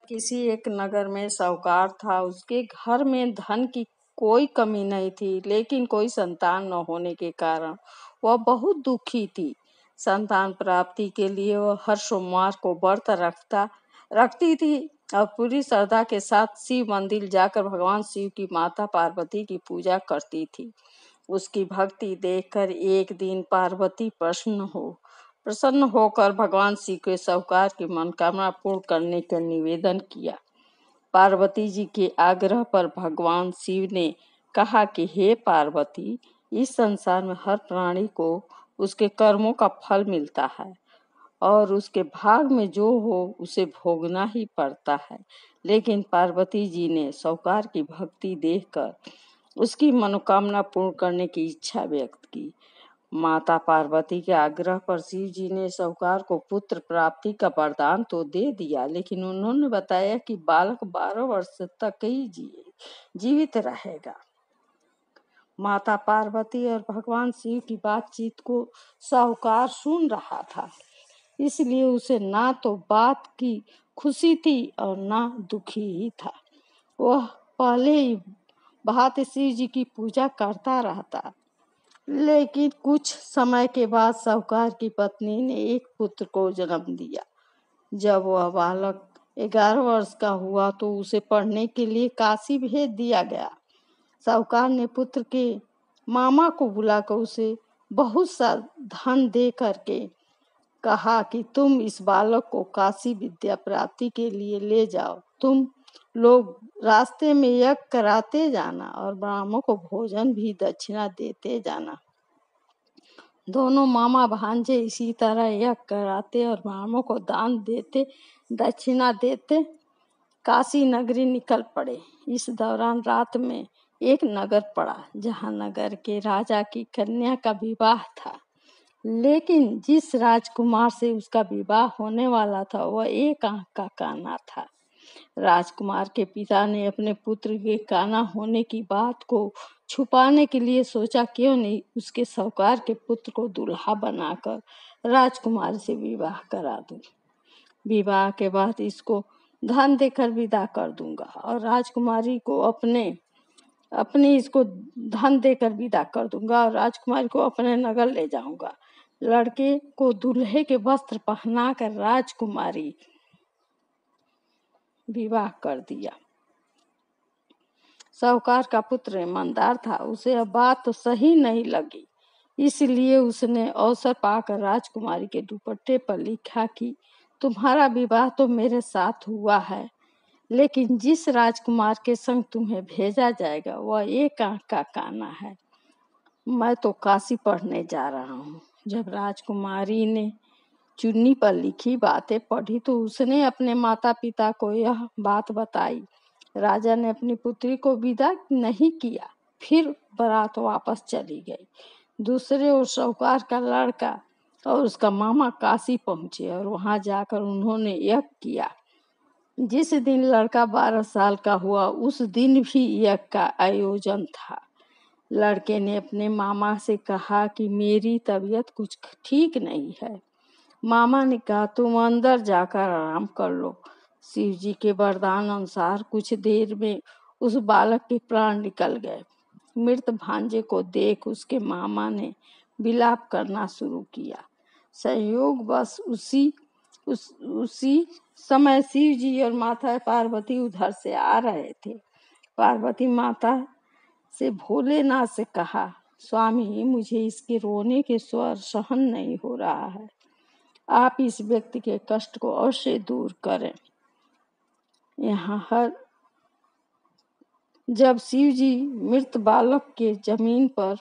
किसी एक नगर में साहूकार था। उसके घर में धन की कोई कमी नहीं थी, लेकिन कोई संतान न होने के कारण वह बहुत दुखी थी। संतान प्राप्ति के लिए वह हर सोमवार को व्रत रखती थी और पूरी श्रद्धा के साथ शिव मंदिर जाकर भगवान शिव की माता पार्वती की पूजा करती थी। उसकी भक्ति देखकर एक दिन पार्वती प्रसन्न होकर भगवान शिव के साहूकार की मनोकामना पूर्ण करने का निवेदन किया। पार्वती जी के आग्रह पर भगवान शिव ने कहा कि हे पार्वती, इस संसार में हर प्राणी को उसके कर्मों का फल मिलता है और उसके भाग में जो हो उसे भोगना ही पड़ता है। लेकिन पार्वती जी ने साहूकार की भक्ति देखकर उसकी मनोकामना पूर्ण करने की इच्छा व्यक्त की। माता पार्वती के आग्रह पर शिव जी ने साहूकार को पुत्र प्राप्ति का वरदान तो दे दिया, लेकिन उन्होंने बताया कि बालक 12 वर्ष तक ही जीवित रहेगा। माता पार्वती और भगवान शिव की बातचीत को साहूकार सुन रहा था, इसलिए उसे ना तो बात की खुशी थी और ना दुखी ही था। वह पहले ही भांति शिव जी की पूजा करता रहता। लेकिन कुछ समय के बाद साहूकार की पत्नी ने एक पुत्र को जन्म दिया। जब वह बालक 11 वर्ष का हुआ तो उसे पढ़ने के लिए काशी भेज दिया गया। साहूकार ने पुत्र के मामा को बुलाकर उसे बहुत सा धन दे करके कहा कि तुम इस बालक को काशी विद्या प्राप्ति के लिए ले जाओ। तुम लोग रास्ते में यज्ञ कराते जाना और ब्राह्मणों को भोजन भी दक्षिणा देते जाना। दोनों मामा भांजे इसी तरह यज्ञ कराते और ब्राह्मणों को दान देते, दक्षिणा देते काशी नगरी निकल पड़े। इस दौरान रात में एक नगर पड़ा, जहाँ नगर के राजा की कन्या का विवाह था। लेकिन जिस राजकुमार से उसका विवाह होने वाला था वह एक आंख का काना था। राजकुमार के पिता ने अपने पुत्र के काना होने की बात को छुपाने के लिए सोचा, क्यों नहीं उसके साहूकार के पुत्र को दूल्हा बनाकर राजकुमार से विवाह करा दूं। विवाह के बाद इसको धन देकर विदा कर दूंगा और राजकुमारी को अपने इसको धन देकर विदा कर दूंगा और राजकुमारी को अपने नगर ले जाऊंगा। लड़के को दूल्हे के वस्त्र पहनाकर राजकुमारी विवाह कर दिया। साहूकार का पुत्र ईमानदार था, उसे अब बात तो सही नहीं लगी, इसलिए उसने अवसर पाकर राजकुमारी के दुपट्टे पर लिखा कि तुम्हारा विवाह तो मेरे साथ हुआ है, लेकिन जिस राजकुमार के संग तुम्हें भेजा जाएगा वह एक आंख का काना है। मैं तो काशी पढ़ने जा रहा हूँ। जब राजकुमारी ने चुन्नी पर लिखी बातें पढ़ी तो उसने अपने माता पिता को यह बात बताई। राजा ने अपनी पुत्री को विदा नहीं किया, फिर बारात वापस चली गई। दूसरे ओर साहूकार का लड़का और उसका मामा काशी पहुंचे और वहां जाकर उन्होंने यज्ञ किया। जिस दिन लड़का 12 साल का हुआ उस दिन भी यज्ञ का आयोजन था। लड़के ने अपने मामा से कहा कि मेरी तबीयत कुछ ठीक नहीं है। मामा ने कहा तुम अंदर जाकर आराम कर लो। शिव जी के वरदान अनुसार कुछ देर में उस बालक के प्राण निकल गए। मृत भांजे को देख उसके मामा ने विलाप करना शुरू किया। संयोग बस उसी समय शिव जी और माता पार्वती उधर से आ रहे थे। पार्वती माता से भोलेनाथ से कहा, स्वामी मुझे इसके रोने के स्वर सहन नहीं हो रहा है, आप इस व्यक्ति के कष्ट को अवश्य दूर करें। जब शिव जी मृत बालक के जमीन पर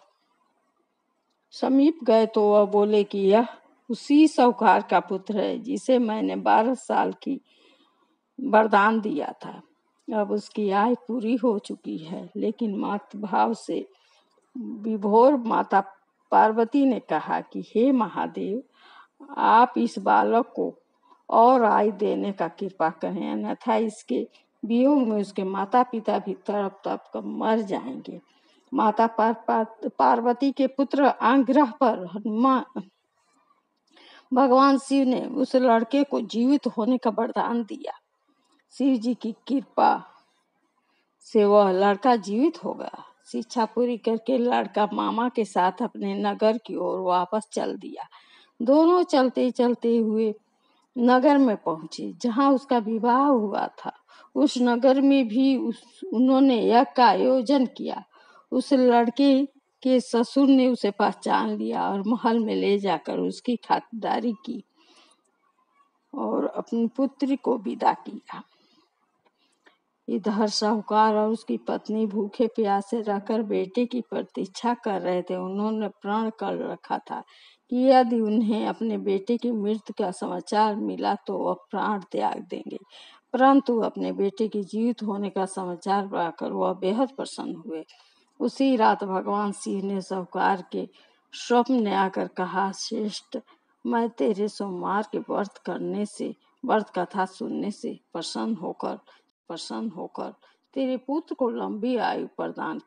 समीप गए तो वह बोले कि यह उसी साहूकार का पुत्र है जिसे मैंने 12 साल की वरदान दिया था। अब उसकी आयु पूरी हो चुकी है। लेकिन मातृभाव से विभोर माता पार्वती ने कहा कि हे महादेव, आप इस बालक को और आयु देने का कृपा करें, अन्यथा इसके वियोग में उसके माता पिता भी तड़प तड़प कर मर जाएंगे। माता पार्वती के पुत्र आग्रह पर भगवान शिव ने उस लड़के को जीवित होने का वरदान दिया। शिव जी की कृपा से वह लड़का जीवित हो गया। शिक्षा पूरी करके लड़का मामा के साथ अपने नगर की ओर वापस चल दिया। दोनों चलते चलते हुए नगर में पहुंचे जहां उसका विवाह हुआ था। उस नगर में भी उन्होंने यज्ञ का आयोजन किया। उस लड़के के ससुर ने उसे पहचान लिया और महल में ले जाकर उसकी खातिरदारी की और अपनी पुत्री को विदा किया। इधर साहूकार और उसकी पत्नी भूखे प्यासे रहकर बेटे की प्रतीक्षा कर रहे थे। उन्होंने प्रण कर रखा था कि यदि उन्हें अपने बेटे की मृत्यु का समाचार मिला तो वह प्राण त्याग देंगे, परंतु अपने बेटे के जीवित होने का समाचार पाकर वह बेहद प्रसन्न हुए। उसी रात भगवान शिव ने साहूकार के स्वप्न में आकर कहा, श्रेष्ठ, मैं तेरे सोमवार के व्रत कथा सुनने से प्रसन्न होकर तेरे पुत्र को लंबी आयु प्रदान की।